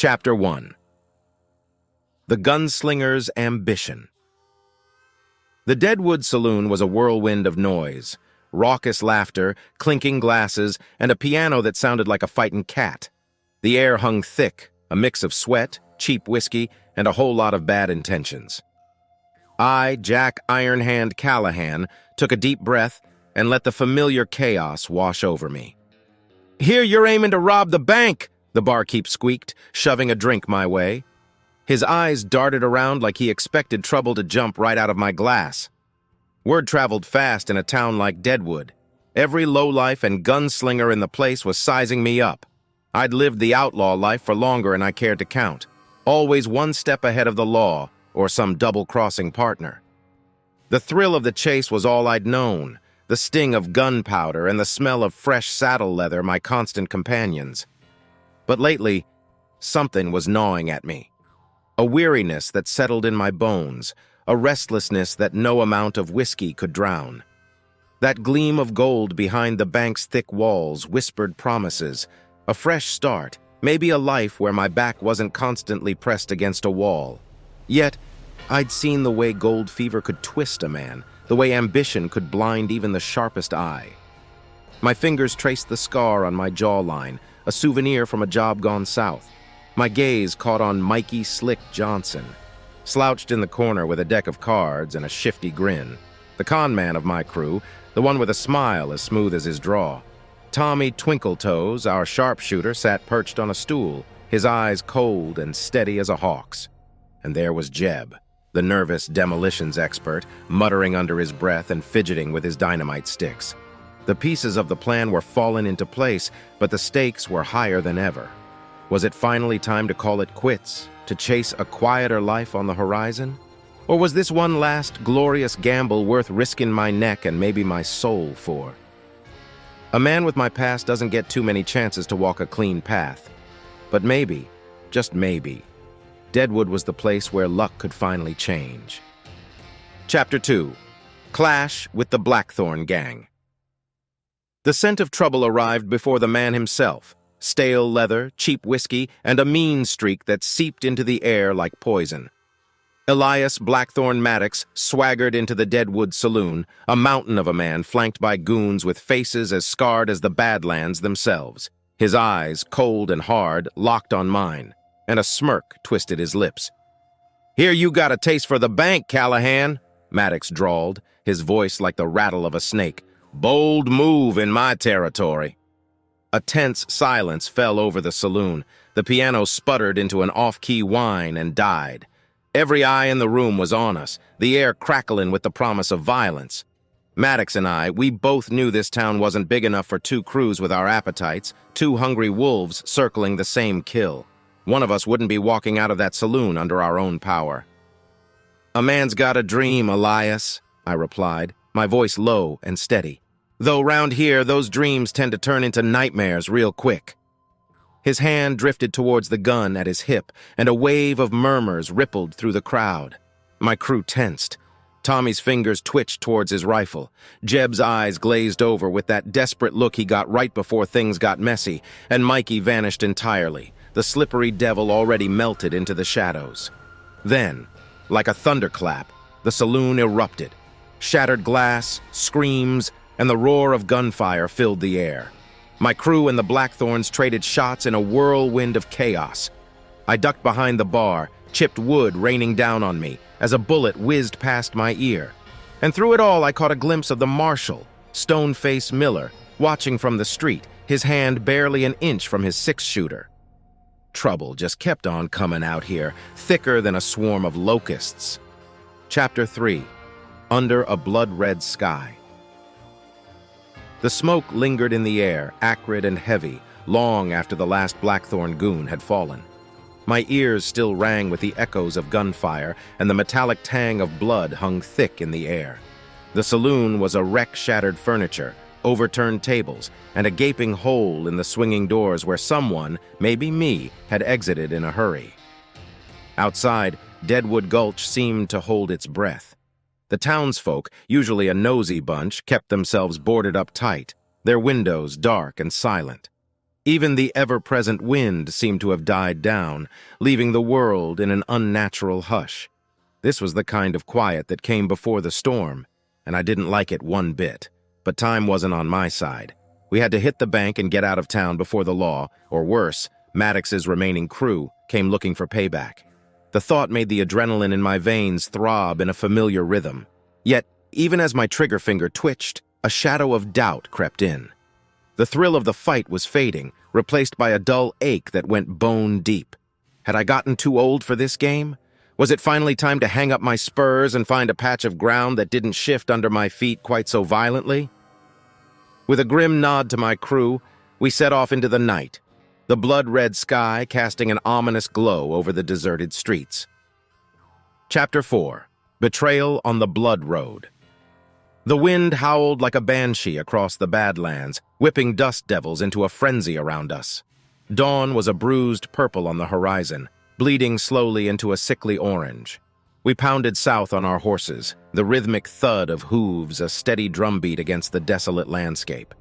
Chapter 1. The Gunslinger's Ambition. The Deadwood Saloon was a whirlwind of noise, raucous laughter, clinking glasses, and a piano that sounded like a fighting cat. The air hung thick, a mix of sweat, cheap whiskey, and a whole lot of bad intentions. I, Jack Ironhand Callahan, took a deep breath and let the familiar chaos wash over me. "Here you're aiming to rob the bank," the barkeep squeaked, shoving a drink my way. His eyes darted around like he expected trouble to jump right out of my glass. Word traveled fast in a town like Deadwood. Every lowlife and gunslinger in the place was sizing me up. I'd lived the outlaw life for longer than I cared to count, always one step ahead of the law or some double-crossing partner. The thrill of the chase was all I'd known, the sting of gunpowder and the smell of fresh saddle leather my constant companions. But lately, something was gnawing at me. A weariness that settled in my bones, a restlessness that no amount of whiskey could drown. That gleam of gold behind the bank's thick walls whispered promises, a fresh start, maybe a life where my back wasn't constantly pressed against a wall. Yet, I'd seen the way gold fever could twist a man, the way ambition could blind even the sharpest eye. My fingers traced the scar on my jawline, a souvenir from a job gone south. My gaze caught on Mikey Slick Johnson, slouched in the corner with a deck of cards and a shifty grin. The con man of my crew, the one with a smile as smooth as his draw. Tommy Twinkletoes, our sharpshooter, sat perched on a stool, his eyes cold and steady as a hawk's. And there was Jeb, the nervous demolitions expert, muttering under his breath and fidgeting with his dynamite sticks. The pieces of the plan were falling into place, but the stakes were higher than ever. Was it finally time to call it quits, to chase a quieter life on the horizon? Or was this one last glorious gamble worth risking my neck and maybe my soul for? A man with my past doesn't get too many chances to walk a clean path. But maybe, just maybe, Deadwood was the place where luck could finally change. Chapter 2. Clash with the Blackthorn Gang. The scent of trouble arrived before the man himself. Stale leather, cheap whiskey, and a mean streak that seeped into the air like poison. Elias Blackthorn Maddox swaggered into the Deadwood Saloon, a mountain of a man flanked by goons with faces as scarred as the Badlands themselves. His eyes, cold and hard, locked on mine, and a smirk twisted his lips. "Here you got a taste for the bank, Callahan," Maddox drawled, his voice like the rattle of a snake. "Bold move in my territory." A tense silence fell over the saloon. The piano sputtered into an off-key whine and died. Every eye in the room was on us, the air crackling with the promise of violence. Maddox and I, we both knew this town wasn't big enough for two crews with our appetites, two hungry wolves circling the same kill. One of us wouldn't be walking out of that saloon under our own power. "A man's got a dream, Elias," I replied, my voice low and steady. "Though round here, those dreams tend to turn into nightmares real quick." His hand drifted towards the gun at his hip, and a wave of murmurs rippled through the crowd. My crew tensed. Tommy's fingers twitched towards his rifle. Jeb's eyes glazed over with that desperate look he got right before things got messy, and Mikey vanished entirely, the slippery devil already melted into the shadows. Then, like a thunderclap, the saloon erupted. Shattered glass, screams, and the roar of gunfire filled the air. My crew and the Blackthorns traded shots in a whirlwind of chaos. I ducked behind the bar, chipped wood raining down on me, as a bullet whizzed past my ear. And through it all I caught a glimpse of the marshal, stone-faced Miller, watching from the street, his hand barely an inch from his six-shooter. Trouble just kept on coming out here, thicker than a swarm of locusts. Chapter 3. Under a blood-red sky. The smoke lingered in the air, acrid and heavy, long after the last Blackthorn goon had fallen. My ears still rang with the echoes of gunfire, and the metallic tang of blood hung thick in the air. The saloon was a wreck-shattered furniture, overturned tables, and a gaping hole in the swinging doors where someone, maybe me, had exited in a hurry. Outside, Deadwood Gulch seemed to hold its breath. The townsfolk, usually a nosy bunch, kept themselves boarded up tight, their windows dark and silent. Even the ever-present wind seemed to have died down, leaving the world in an unnatural hush. This was the kind of quiet that came before the storm, and I didn't like it one bit. But time wasn't on my side. We had to hit the bank and get out of town before the law, or worse, Maddox's remaining crew, came looking for payback. The thought made the adrenaline in my veins throb in a familiar rhythm. Yet, even as my trigger finger twitched, a shadow of doubt crept in. The thrill of the fight was fading, replaced by a dull ache that went bone deep. Had I gotten too old for this game? Was it finally time to hang up my spurs and find a patch of ground that didn't shift under my feet quite so violently? With a grim nod to my crew, we set off into the night, the blood-red sky casting an ominous glow over the deserted streets. Chapter 4. Betrayal on the Blood Road. The wind howled like a banshee across the Badlands, whipping dust devils into a frenzy around us. Dawn was a bruised purple on the horizon, bleeding slowly into a sickly orange. We pounded south on our horses, the rhythmic thud of hooves a steady drumbeat against the desolate landscape.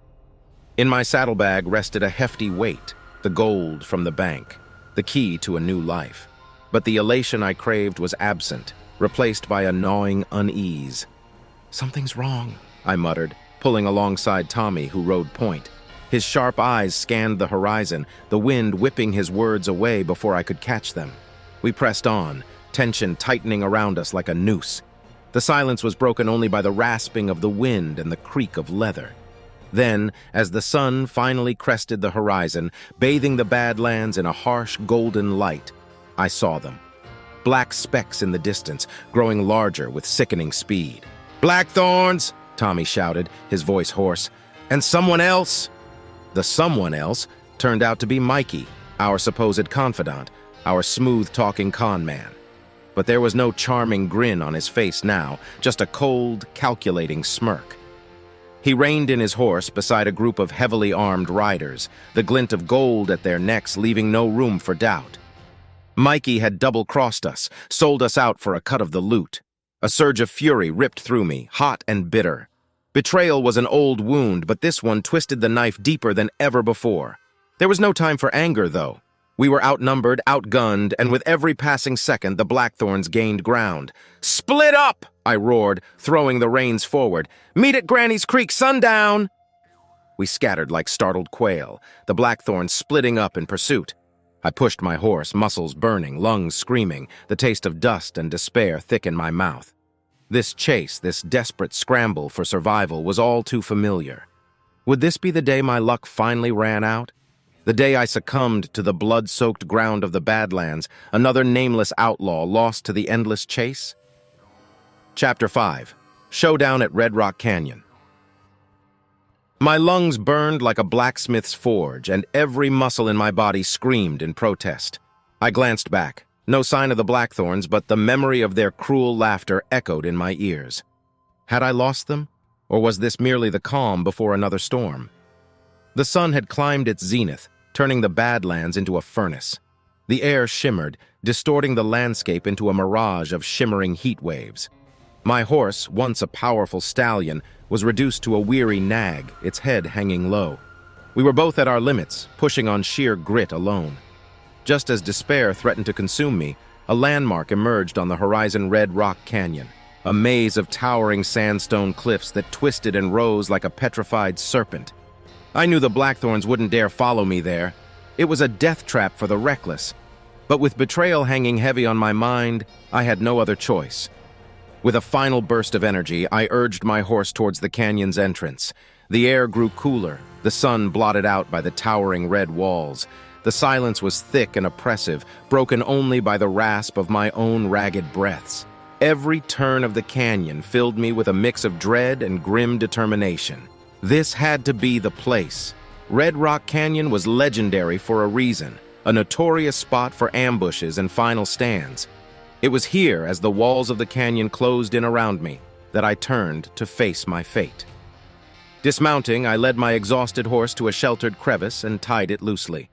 In my saddlebag rested a hefty weight, the gold from the bank, the key to a new life. But the elation I craved was absent, replaced by a gnawing unease. "Something's wrong," I muttered, pulling alongside Tommy, who rode point. His sharp eyes scanned the horizon, the wind whipping his words away before I could catch them. We pressed on, tension tightening around us like a noose. The silence was broken only by the rasping of the wind and the creak of leather. Then, as the sun finally crested the horizon, bathing the Badlands in a harsh golden light, I saw them. Black specks in the distance, growing larger with sickening speed. "Blackthorns!" Tommy shouted, his voice hoarse. "And someone else!" The someone else turned out to be Mikey, our supposed confidant, our smooth-talking con man. But there was no charming grin on his face now, just a cold, calculating smirk. He reined in his horse beside a group of heavily armed riders, the glint of gold at their necks leaving no room for doubt. Mikey had double-crossed us, sold us out for a cut of the loot. A surge of fury ripped through me, hot and bitter. Betrayal was an old wound, but this one twisted the knife deeper than ever before. There was no time for anger, though. We were outnumbered, outgunned, and with every passing second, the Blackthorns gained ground. "Split up!" I roared, throwing the reins forward. "Meet at Granny's Creek, sundown!" We scattered like startled quail, the Blackthorns splitting up in pursuit. I pushed my horse, muscles burning, lungs screaming, the taste of dust and despair thick in my mouth. This chase, this desperate scramble for survival was all too familiar. Would this be the day my luck finally ran out? The day I succumbed to the blood-soaked ground of the Badlands, another nameless outlaw lost to the endless chase? Chapter 5. Showdown at Red Rock Canyon. My lungs burned like a blacksmith's forge, and every muscle in my body screamed in protest. I glanced back. No sign of the Blackthorns, but the memory of their cruel laughter echoed in my ears. Had I lost them? Or was this merely the calm before another storm? The sun had climbed its zenith, turning the Badlands into a furnace. The air shimmered, distorting the landscape into a mirage of shimmering heat waves. My horse, once a powerful stallion, was reduced to a weary nag, its head hanging low. We were both at our limits, pushing on sheer grit alone. Just as despair threatened to consume me, a landmark emerged on the horizon. Red Rock Canyon, a maze of towering sandstone cliffs that twisted and rose like a petrified serpent. I knew the Blackthorns wouldn't dare follow me there. It was a death trap for the reckless. But with betrayal hanging heavy on my mind, I had no other choice. With a final burst of energy, I urged my horse towards the canyon's entrance. The air grew cooler, the sun blotted out by the towering red walls. The silence was thick and oppressive, broken only by the rasp of my own ragged breaths. Every turn of the canyon filled me with a mix of dread and grim determination. This had to be the place. Red Rock Canyon was legendary for a reason, a notorious spot for ambushes and final stands. It was here, as the walls of the canyon closed in around me, that I turned to face my fate. Dismounting, I led my exhausted horse to a sheltered crevice and tied it loosely.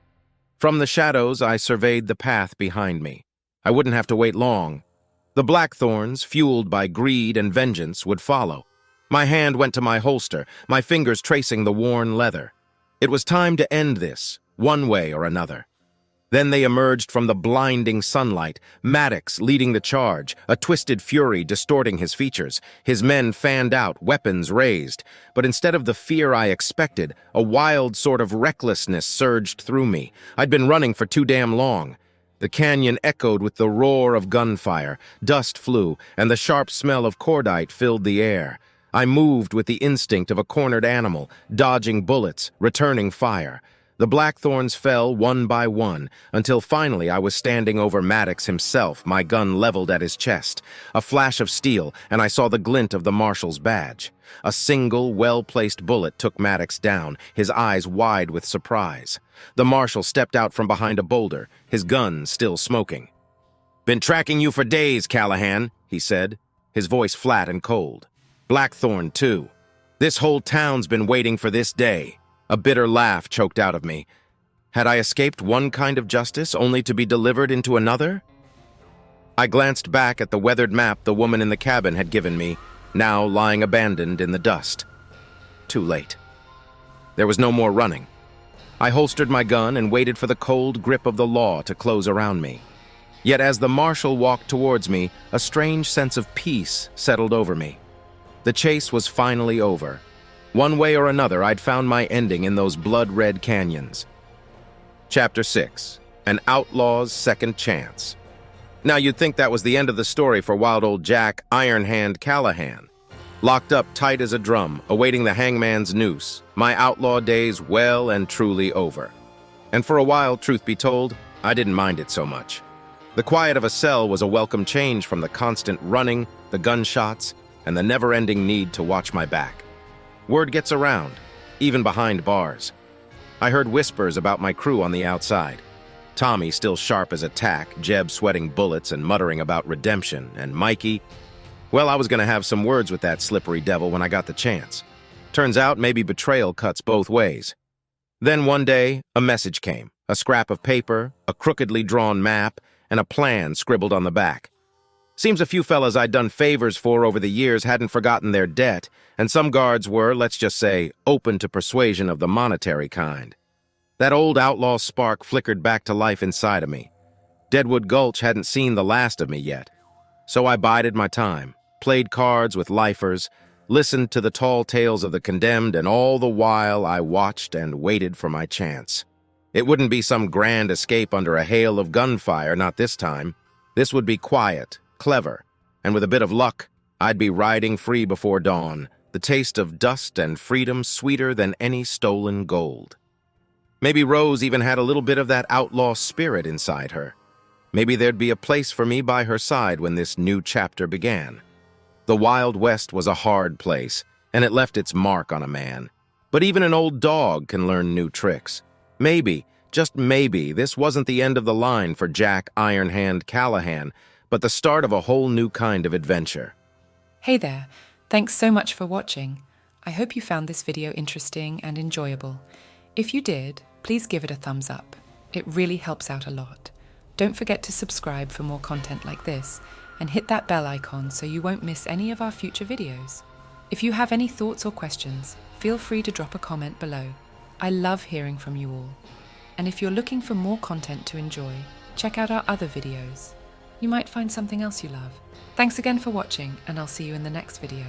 From the shadows, I surveyed the path behind me. I wouldn't have to wait long. The Blackthorns, fueled by greed and vengeance, would follow. My hand went to my holster, my fingers tracing the worn leather. It was time to end this, one way or another. Then they emerged from the blinding sunlight, Maddox leading the charge, a twisted fury distorting his features. His men fanned out, weapons raised. But instead of the fear I expected, a wild sort of recklessness surged through me. I'd been running for too damn long. The canyon echoed with the roar of gunfire, dust flew, and the sharp smell of cordite filled the air. I moved with the instinct of a cornered animal, dodging bullets, returning fire. The Blackthorns fell one by one, until finally I was standing over Maddox himself, my gun leveled at his chest. A flash of steel, and I saw the glint of the marshal's badge. A single, well-placed bullet took Maddox down, his eyes wide with surprise. The marshal stepped out from behind a boulder, his gun still smoking. "Been tracking you for days, Callahan," he said, his voice flat and cold. "Blackthorn, too. This whole town's been waiting for this day." A bitter laugh choked out of me. Had I escaped one kind of justice only to be delivered into another? I glanced back at the weathered map the woman in the cabin had given me, now lying abandoned in the dust. Too late. There was no more running. I holstered my gun and waited for the cold grip of the law to close around me. Yet as the marshal walked towards me, a strange sense of peace settled over me. The chase was finally over. One way or another, I'd found my ending in those blood-red canyons. Chapter 6. An Outlaw's Second Chance. Now you'd think that was the end of the story for wild old Jack Ironhand Callahan. Locked up tight as a drum, awaiting the hangman's noose, my outlaw days well and truly over. And for a while, truth be told, I didn't mind it so much. The quiet of a cell was a welcome change from the constant running, the gunshots, and the never-ending need to watch my back. Word gets around, even behind bars. I heard whispers about my crew on the outside. Tommy still sharp as a tack, Jeb sweating bullets and muttering about redemption, and Mikey, well, I was going to have some words with that slippery devil when I got the chance. Turns out maybe betrayal cuts both ways. Then one day, a message came, a scrap of paper, a crookedly drawn map, and a plan scribbled on the back. Seems a few fellas I'd done favors for over the years hadn't forgotten their debt, and some guards were, let's just say, open to persuasion of the monetary kind. That old outlaw spark flickered back to life inside of me. Deadwood Gulch hadn't seen the last of me yet. So I bided my time, played cards with lifers, listened to the tall tales of the condemned, and all the while I watched and waited for my chance. It wouldn't be some grand escape under a hail of gunfire, not this time. This would be quiet, clever, and with a bit of luck, I'd be riding free before dawn, the taste of dust and freedom sweeter than any stolen gold. Maybe Rose even had a little bit of that outlaw spirit inside her. Maybe there'd be a place for me by her side when this new chapter began. The Wild West was a hard place, and it left its mark on a man. But even an old dog can learn new tricks. Maybe, just maybe, this wasn't the end of the line for Jack Ironhand Callahan, but the start of a whole new kind of adventure. Hey there, thanks so much for watching. I hope you found this video interesting and enjoyable. If you did, please give it a thumbs up. It really helps out a lot. Don't forget to subscribe for more content like this, and hit that bell icon so you won't miss any of our future videos. If you have any thoughts or questions, feel free to drop a comment below. I love hearing from you all. And if you're looking for more content to enjoy, check out our other videos. You might find something else you love. Thanks again for watching, and I'll see you in the next video.